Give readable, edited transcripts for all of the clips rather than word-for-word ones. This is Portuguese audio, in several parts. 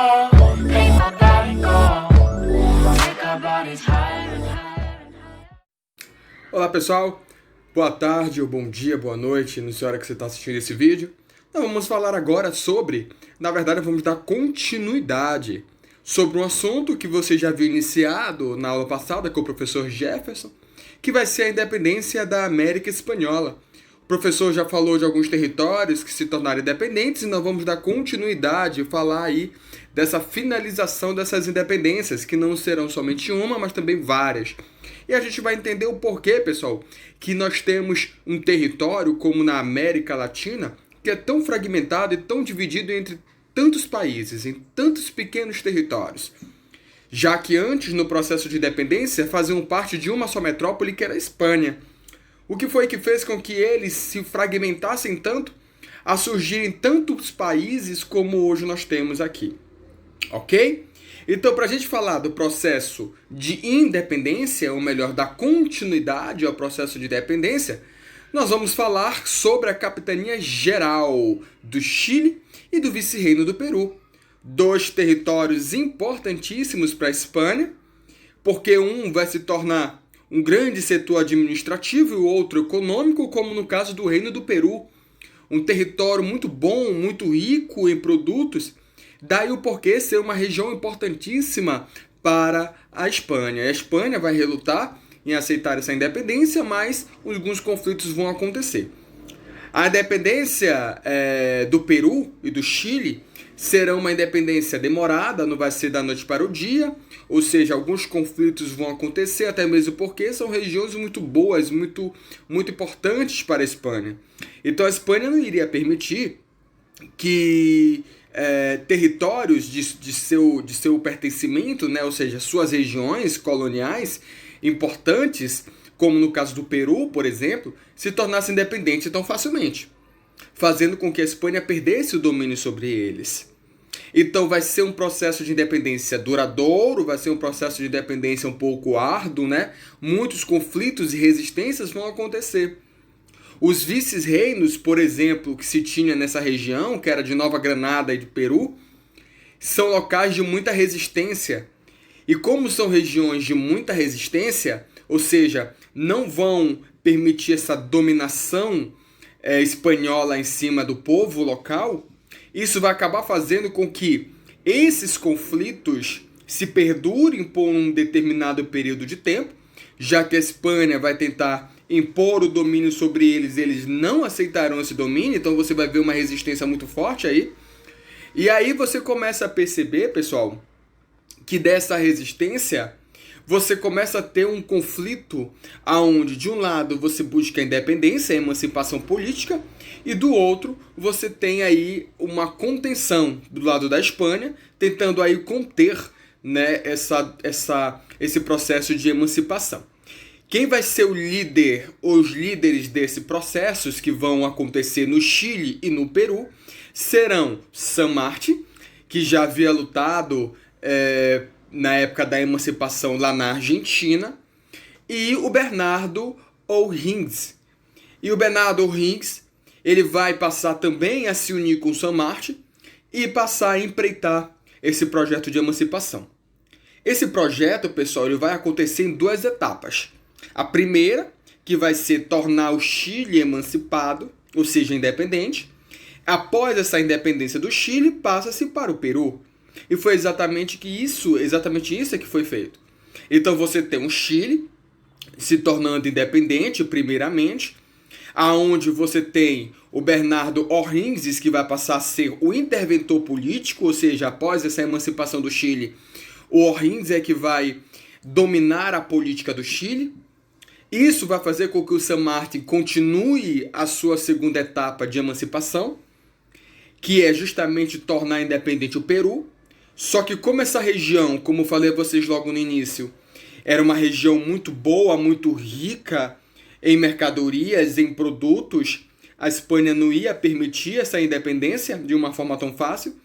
go, make my body go, make our bodies higher and higher and higher. Olá pessoal, boa tarde ou bom dia, boa noite, não sei a hora que você está assistindo esse vídeo. Nós vamos falar agora sobre, na verdade vamos dar continuidade sobre um assunto que você já viu iniciado na aula passada com o professor Jefferson, que vai ser a independência da América Espanhola. O professor já falou de alguns territórios que se tornaram independentes e nós vamos dar continuidade e falar aí dessa finalização dessas independências, que não serão somente uma, mas também várias. E a gente vai entender o porquê, pessoal, que nós temos um território como na América Latina, que é tão fragmentado e tão dividido entre tantos países, em tantos pequenos territórios. Já que antes, no processo de independência, faziam parte de uma só metrópole, que era a Espanha. O que foi que fez com que eles se fragmentassem tanto a surgirem tantos países como hoje nós temos aqui? Ok? Então, para a gente falar do processo de independência, ou melhor, da continuidade ao processo de independência, nós vamos falar sobre a Capitania Geral do Chile e do Vice-Reino do Peru. Dois territórios importantíssimos para a Espanha, porque um vai se tornar um grande setor administrativo e o outro econômico, como no caso do Reino do Peru. Um território muito bom, muito rico em produtos, daí o porquê ser uma região importantíssima para a Espanha. A Espanha vai relutar em aceitar essa independência, mas alguns conflitos vão acontecer. A independência do Peru e do Chile será uma independência demorada, não vai ser da noite para o dia, ou seja, alguns conflitos vão acontecer, até mesmo porque são regiões muito boas, muito importantes para a Espanha. Então a Espanha não iria permitir que territórios de seu pertencimento, né, ou seja, suas regiões coloniais importantes, como no caso do Peru, por exemplo, se tornassem independentes tão facilmente, fazendo com que a Espanha perdesse o domínio sobre eles. Então vai ser um processo de independência duradouro, vai ser um processo de independência um pouco árduo, né? Muitos conflitos e resistências vão acontecer. Os vice-reinos, por exemplo, que se tinha nessa região, que era de Nova Granada e de Peru, são locais de muita resistência. E como são regiões de muita resistência, ou seja, não vão permitir essa dominação espanhola em cima do povo local, isso vai acabar fazendo com que esses conflitos se perdurem por um determinado período de tempo, já que a Espanha vai tentar impor o domínio sobre eles, eles não aceitarão esse domínio, então você vai ver uma resistência muito forte aí. E aí você começa a perceber, pessoal, que dessa resistência você começa a ter um conflito onde, de um lado, você busca a independência, a emancipação política, e do outro, você tem aí uma contenção do lado da Espanha, tentando aí conter, né, esse processo de emancipação. Quem vai ser o líder, os líderes desse processo que vão acontecer no Chile e no Peru, serão San Martín, que já havia lutado na época da emancipação lá na Argentina, e o Bernardo O'Higgins. E o Bernardo O'Higgins, ele vai passar também a se unir com San Martín e passar a empreitar esse projeto de emancipação. Esse projeto, pessoal, ele vai acontecer em duas etapas. A primeira, que vai ser tornar o Chile emancipado, ou seja, independente. Após essa independência do Chile, passa-se para o Peru. E foi exatamente isso que foi feito. Então você tem um Chile se tornando independente, primeiramente, aonde você tem o Bernardo O'Higgins, que vai passar a ser o interventor político, ou seja, após essa emancipação do Chile, o O'Higgins é que vai dominar a política do Chile. Isso vai fazer com que o San Martín continue a sua segunda etapa de emancipação, que é justamente tornar independente o Peru. Só que como essa região, como eu falei a vocês logo no início, era uma região muito boa, muito rica em mercadorias, em produtos, a Espanha não ia permitir essa independência de uma forma tão fácil.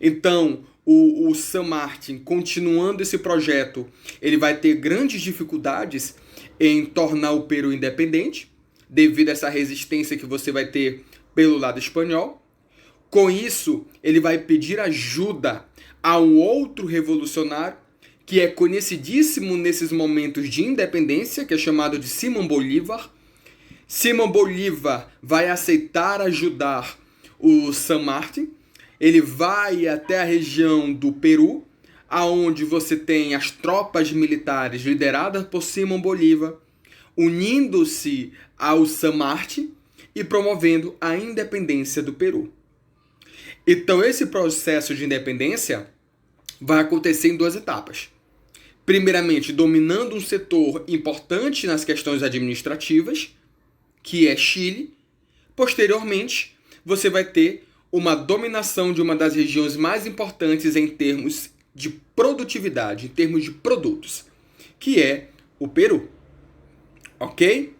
Então, o San Martín, continuando esse projeto, ele vai ter grandes dificuldades em tornar o Peru independente, devido a essa resistência que você vai ter pelo lado espanhol. Com isso, ele vai pedir ajuda a um outro revolucionário que é conhecidíssimo nesses momentos de independência, que é chamado de Simão Bolívar. Simão Bolívar vai aceitar ajudar o San Martín. Ele vai até a região do Peru, aonde você tem as tropas militares lideradas por Simão Bolívar, unindo-se ao San Martín e promovendo a independência do Peru. Então, esse processo de independência vai acontecer em duas etapas. Primeiramente, dominando um setor importante nas questões administrativas, que é Chile. Posteriormente, você vai ter uma dominação de uma das regiões mais importantes em termos de produtividade, em termos de produtos, que é o Peru. Ok?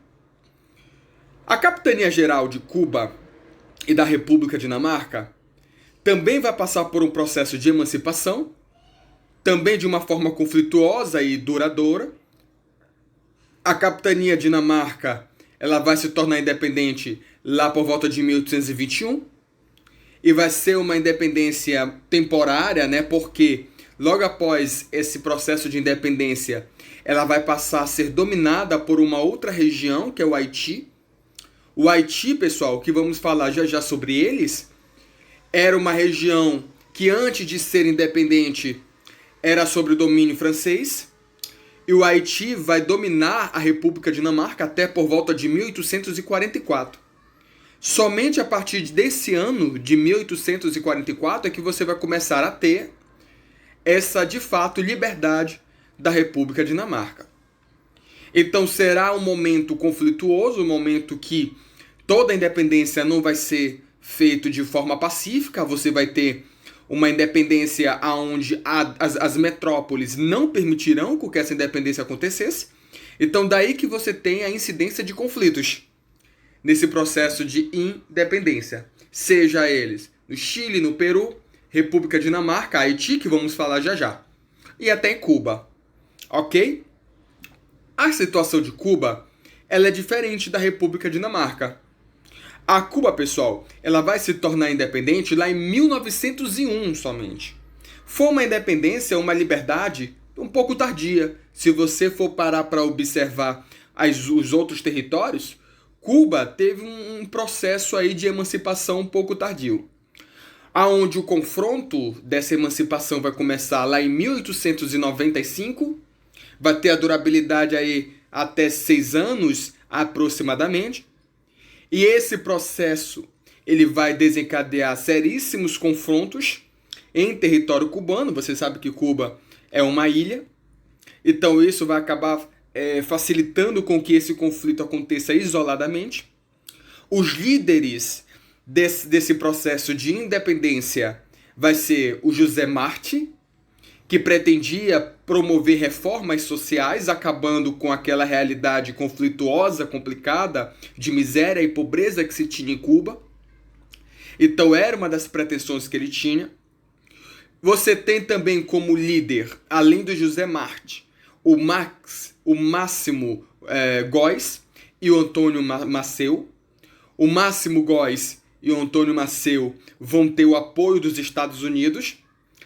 A Capitania Geral de Cuba e da República Dinamarca também vai passar por um processo de emancipação, também de uma forma conflituosa e duradoura. A Capitania Dinamarca ela vai se tornar independente lá por volta de 1821 e vai ser uma independência temporária, né? Porque logo após esse processo de independência, ela vai passar a ser dominada por uma outra região, que é o Haiti. O Haiti, pessoal, que vamos falar já já sobre eles, era uma região que antes de ser independente era sob o domínio francês. E o Haiti vai dominar a República Dinamarca até por volta de 1844. Somente a partir desse ano, de 1844, é que você vai começar a ter essa, de fato, liberdade da República Dinamarca. Então será um momento conflituoso, um momento que toda a independência não vai ser feita de forma pacífica, você vai ter uma independência onde as metrópoles não permitirão que essa independência acontecesse. Então daí que você tem a incidência de conflitos nesse processo de independência. Seja eles no Chile, no Peru, República Dinamarca, Haiti, que vamos falar já já. E até em Cuba. Ok? A situação de Cuba ela é diferente da República Dinamarca. A Cuba, pessoal, ela vai se tornar independente lá em 1901 somente. Foi uma independência, uma liberdade um pouco tardia. Se você for parar para observar os outros territórios, Cuba teve um processo aí de emancipação um pouco tardio. Aonde o confronto dessa emancipação vai começar lá em 1895, vai ter a durabilidade aí até 6 anos aproximadamente. E esse processo ele vai desencadear seríssimos confrontos em território cubano. Você sabe que Cuba é uma ilha. Então isso vai acabar facilitando com que esse conflito aconteça isoladamente. Os líderes desse processo de independência vai ser o José Martí, que pretendia promover reformas sociais, acabando com aquela realidade conflituosa, complicada, de miséria e pobreza que se tinha em Cuba. Então era uma das pretensões que ele tinha. Você tem também como líder, além do José Martí, o Máximo Góes e o Antônio Maceo. O Máximo Góes e o Antônio Maceo vão ter o apoio dos Estados Unidos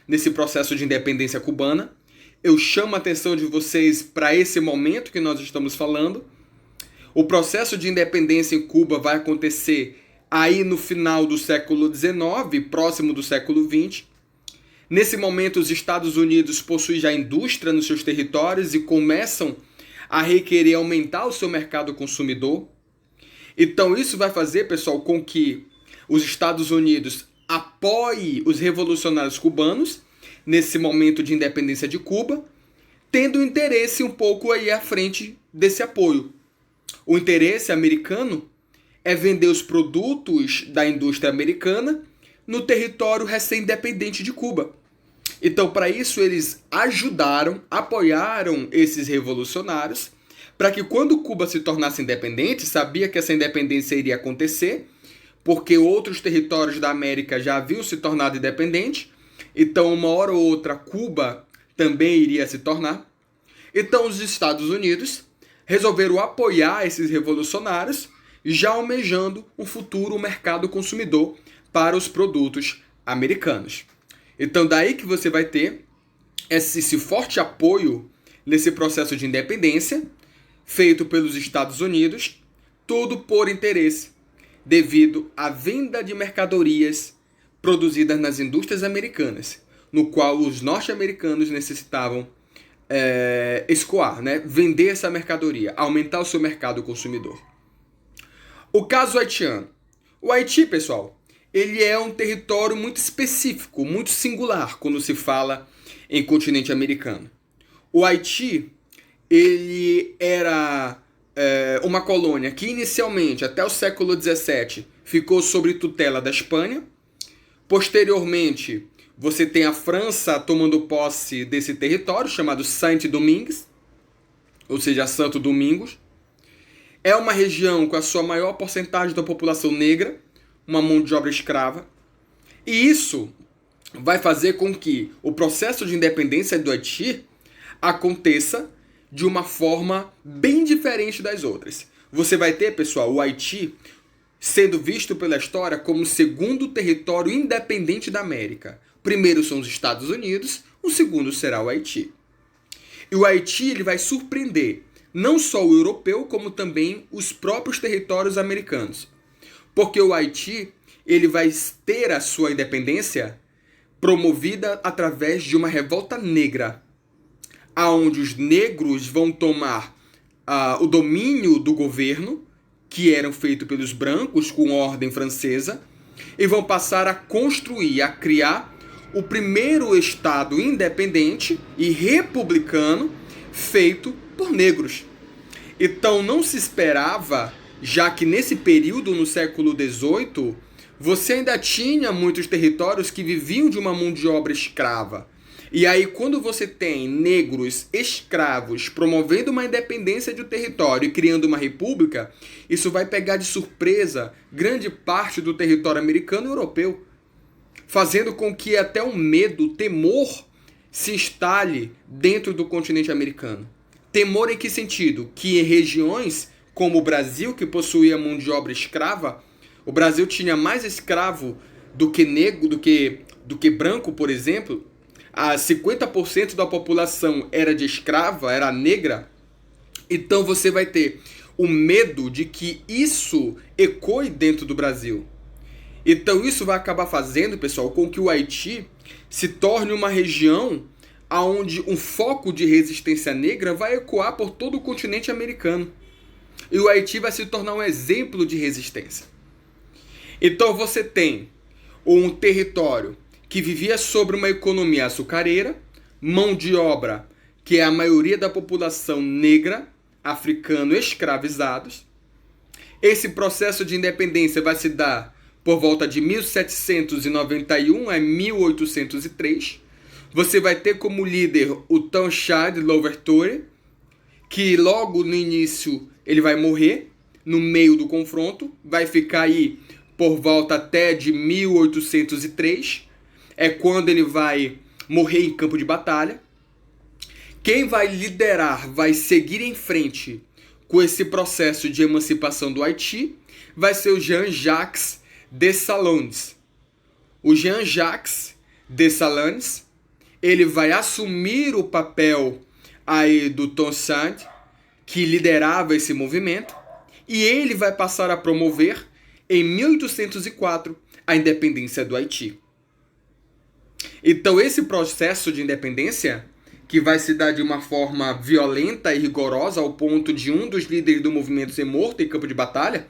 nesse processo de independência cubana. Eu chamo a atenção de vocês para esse momento que nós estamos falando. O processo de independência em Cuba vai acontecer aí no final do século XIX, próximo do século XX. Nesse momento, os Estados Unidos possuem já indústria nos seus territórios e começam a requerer aumentar o seu mercado consumidor. Então isso vai fazer, pessoal, com que os Estados Unidos apoie os revolucionários cubanos nesse momento de independência de Cuba, tendo interesse um pouco aí à frente desse apoio. O interesse americano é vender os produtos da indústria americana no território recém-independente de Cuba. Então, para isso, eles apoiaram esses revolucionários, para que quando Cuba se tornasse independente, sabia que essa independência iria acontecer, porque outros territórios da América já haviam se tornado independentes, então uma hora ou outra Cuba também iria se tornar. Então os Estados Unidos resolveram apoiar esses revolucionários, já almejando um futuro mercado consumidor para os produtos americanos. Então daí que você vai ter esse forte apoio nesse processo de independência feito pelos Estados Unidos, tudo por interesse, devido à venda de mercadorias produzidas nas indústrias americanas, no qual os norte-americanos necessitavam escoar, né? Vender essa mercadoria, aumentar o seu mercado consumidor. O caso haitiano. O Haiti, pessoal, ele é um território muito específico, muito singular quando se fala em continente americano. O Haiti, ele era uma colônia que inicialmente, até o século XVII, ficou sob tutela da Espanha. Posteriormente, você tem a França tomando posse desse território, chamado Saint-Domingues, ou seja, Santo Domingos. É uma região com a sua maior porcentagem da população negra, uma mão de obra escrava. E isso vai fazer com que o processo de independência do Haiti aconteça de uma forma bem diferente das outras. Você vai ter, pessoal, o Haiti sendo visto pela história como o segundo território independente da América. Primeiro são os Estados Unidos, o segundo será o Haiti. E o Haiti ele vai surpreender não só o europeu, como também os próprios territórios americanos. Porque o Haiti ele vai ter a sua independência promovida através de uma revolta negra, aonde os negros vão tomar o domínio do governo, que eram feito pelos brancos com ordem francesa, e vão passar a construir, a criar o primeiro estado independente e republicano feito por negros. Então não se esperava, já que nesse período, no século XVIII, você ainda tinha muitos territórios que viviam de uma mão de obra escrava. E aí, quando você tem negros escravos promovendo uma independência de um território e criando uma república, isso vai pegar de surpresa grande parte do território americano e europeu, fazendo com que até o medo, o temor, se instale dentro do continente americano. Temor em que sentido? Que em regiões como o Brasil, que possuía mão de obra escrava, o Brasil tinha mais escravo do que negro, do que branco, por exemplo. 50% da população era de escrava, era negra. Então você vai ter o medo de que isso ecoe dentro do Brasil. Então isso vai acabar fazendo, pessoal, com que o Haiti se torne uma região onde um foco de resistência negra vai ecoar por todo o continente americano. E o Haiti vai se tornar um exemplo de resistência. Então você tem um território que vivia sobre uma economia açucareira, mão de obra que é a maioria da população negra, africano escravizados. Esse processo de independência vai se dar por volta de 1791 a 1803. Você vai ter como líder o Tanchad Louverture, que logo no início ele vai morrer, no meio do confronto, vai ficar aí por volta até de 1803, é quando ele vai morrer em campo de batalha. Quem vai liderar, vai seguir em frente com esse processo de emancipação do Haiti, vai ser o Jean-Jacques Dessalines. O Jean-Jacques Dessalines, ele vai assumir o papel aí do Toussaint, que liderava esse movimento, e ele vai passar a promover, em 1804, a independência do Haiti. Então esse processo de independência, que vai se dar de uma forma violenta e rigorosa, ao ponto de um dos líderes do movimento ser morto em campo de batalha,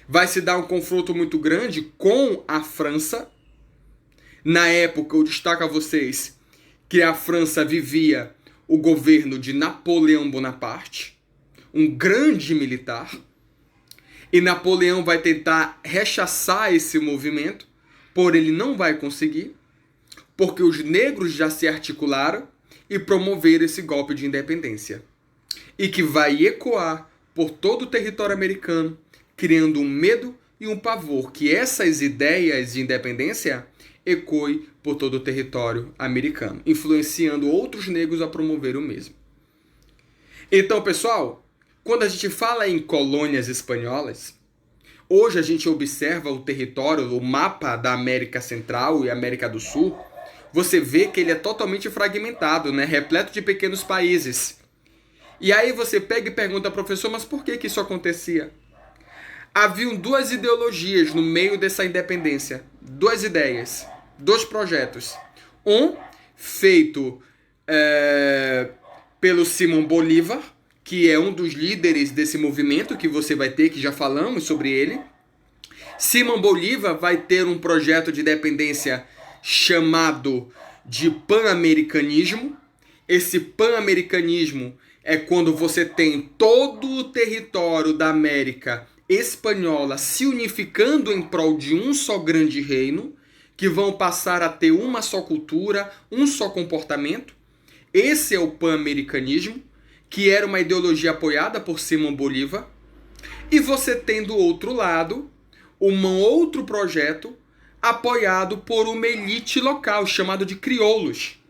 vai se dar um confronto muito grande com a França. Na época, eu destaco a vocês que a França vivia o governo de Napoleão Bonaparte, um grande militar, e Napoleão vai tentar rechaçar esse movimento, porém ele não vai conseguir, porque os negros já se articularam e promoveram esse golpe de independência, e que vai ecoar por todo o território americano, criando um medo e um pavor que essas ideias de independência ecoem por todo o território americano, influenciando outros negros a promover o mesmo. Então, pessoal, quando a gente fala em colônias espanholas, hoje a gente observa o território, o mapa da América Central e América do Sul, você vê que ele é totalmente fragmentado, né? Repleto de pequenos países. E aí você pega e pergunta, professor, mas por que que isso acontecia? Haviam duas ideologias no meio dessa independência. Duas ideias, dois projetos. Um feito pelo Simão Bolívar, que é um dos líderes desse movimento que você vai ter, que já falamos sobre ele. Simão Bolívar vai ter um projeto de independência chamado de pan-americanismo. Esse pan-americanismo é quando você tem todo o território da América espanhola se unificando em prol de um só grande reino, que vão passar a ter uma só cultura, um só comportamento. Esse é o pan-americanismo, que era uma ideologia apoiada por Simão Bolívar. E você tem do outro lado um outro projeto apoiado por uma elite local, chamado de crioulos.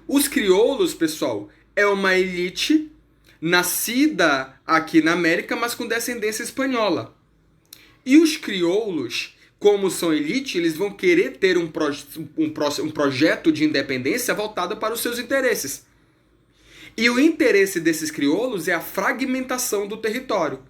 Os crioulos, pessoal, é uma elite nascida aqui na América, mas com descendência espanhola. E os crioulos, como são elite, eles vão querer ter um projeto de independência voltado para os seus interesses. E o interesse desses crioulos é a fragmentação do território,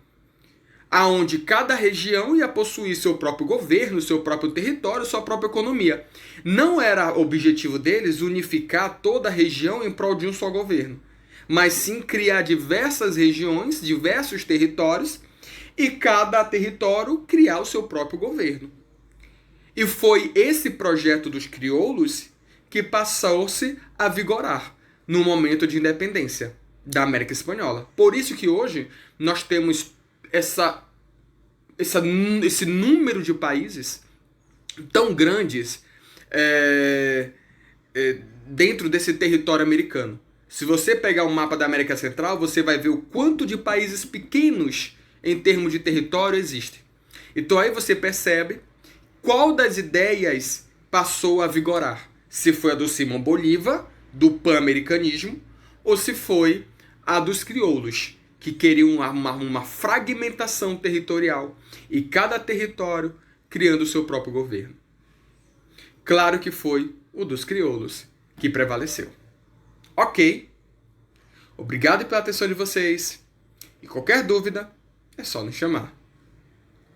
aonde cada região ia possuir seu próprio governo, seu próprio território, sua própria economia. Não era objetivo deles unificar toda a região em prol de um só governo, mas sim criar diversas regiões, diversos territórios, e cada território criar o seu próprio governo. E foi esse projeto dos crioulos que passou-se a vigorar no momento de independência da América Espanhola. Por isso que hoje nós temos esse número de países tão grandes dentro desse território americano. Se você pegar o mapa da América Central, você vai ver o quanto de países pequenos em termos de território existem. Então aí você percebe qual das ideias passou a vigorar. Se foi a do Simão Bolívar, do pan-americanismo, ou se foi a dos crioulos, que queriam uma fragmentação territorial e cada território criando o seu próprio governo. Claro que foi o dos crioulos que prevaleceu. Ok. Obrigado pela atenção de vocês. E qualquer dúvida, é só nos chamar.